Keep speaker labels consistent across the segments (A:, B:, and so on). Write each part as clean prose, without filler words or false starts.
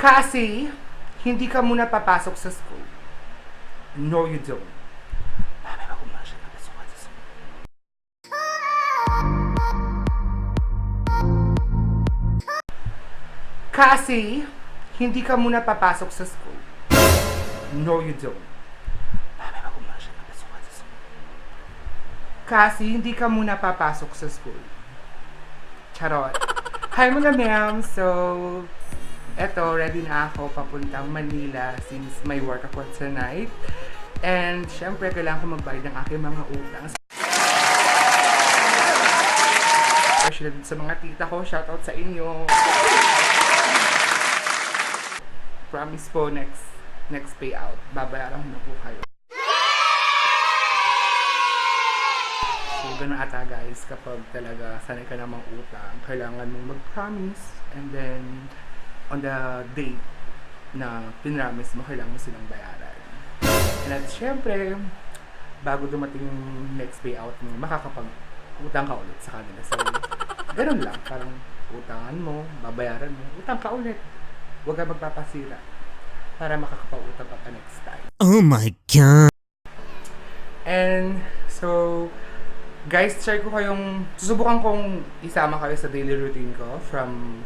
A: Kasi, hindi ka muna papasok sa school. No, you don't. Mami, mag-umara siya na pasukan sa school. Kasi, hindi ka muna papasok sa school. No, you don't. Mami, mag-umara siya na pasukan sa school. Kasi, hindi ka muna papasok sa school. Charot. Hi mga ma'am, so eto, ready na ako papuntang Manila since may work ako tonight. And syempre, kailangan ko magbayad ng aking mga utang. Especially sa mga tita ko, shoutout sa inyo. Promise po, next payout, babayaran ko na po kayo. So, ganun ata guys, kapag talaga sanay ka namang utang, kailangan mong mag-promise and then on the date na pinramis mo, kailangan mo silang bayaran. And at syempre, bago dumating yung next payout mo, makakapag-utang ka ulit sa kanila. So, ganun lang, parang utangan mo, babayaran mo, utang ka ulit. Huwag ka magpapasira para makakapag-utang ka pa next time.
B: Oh my God!
A: And so, guys, share ko kayong, susubukan kong isama kayo sa daily routine ko from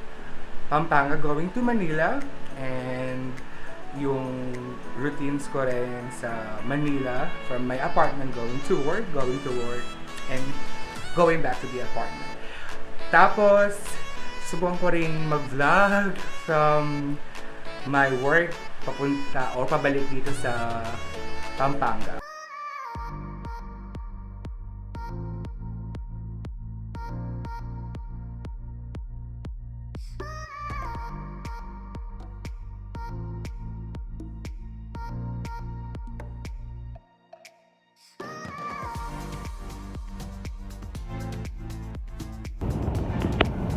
A: Pampanga going to Manila, and yung routines ko rin sa Manila from my apartment going to work, and going back to the apartment. Tapos, subukan ko rin mag-vlog from my work papunta or pabalik dito sa Pampanga.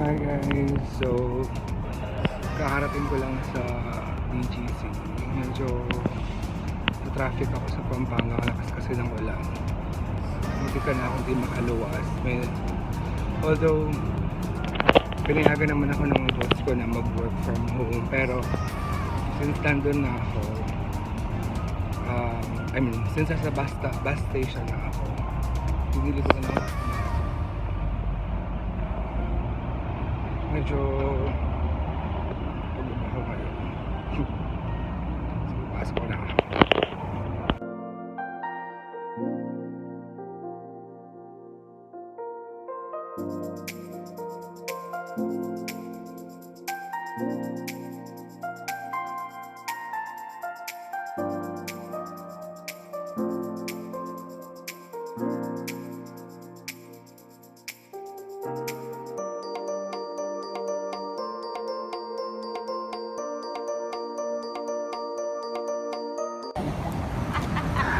A: Hi guys, so kakarating ko lang sa BGC. Medyo traffic ako sa Pampanga kasi ng ulan. Hindi ka na akong di makaluwas. Although pinayagan naman ako ng boss ko na mag-work from home, pero since nandun na ako, since nasa bus station na ako, hindi ko na medyo pagbubaho ngayon. So, pasok ko na.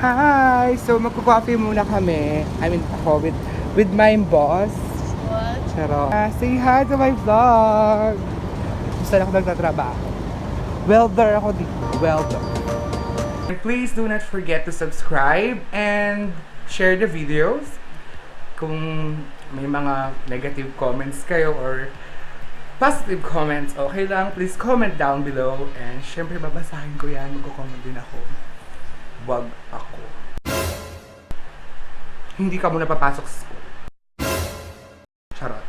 A: Hi! So, magko-coffee muna kami. Ako with my boss.
C: What?
A: Charot. Say hi to my vlog! Gusto na ako nagtatrabaho. Welder ako dito. Welder. And please do not forget to subscribe and share the videos. Kung may mga negative comments kayo or positive comments, okay lang. Please comment down below. And syempre, babasahin ko yan. Magko-comment din ako. Wag ako. Hindi ka muna papasok sa school. Charot.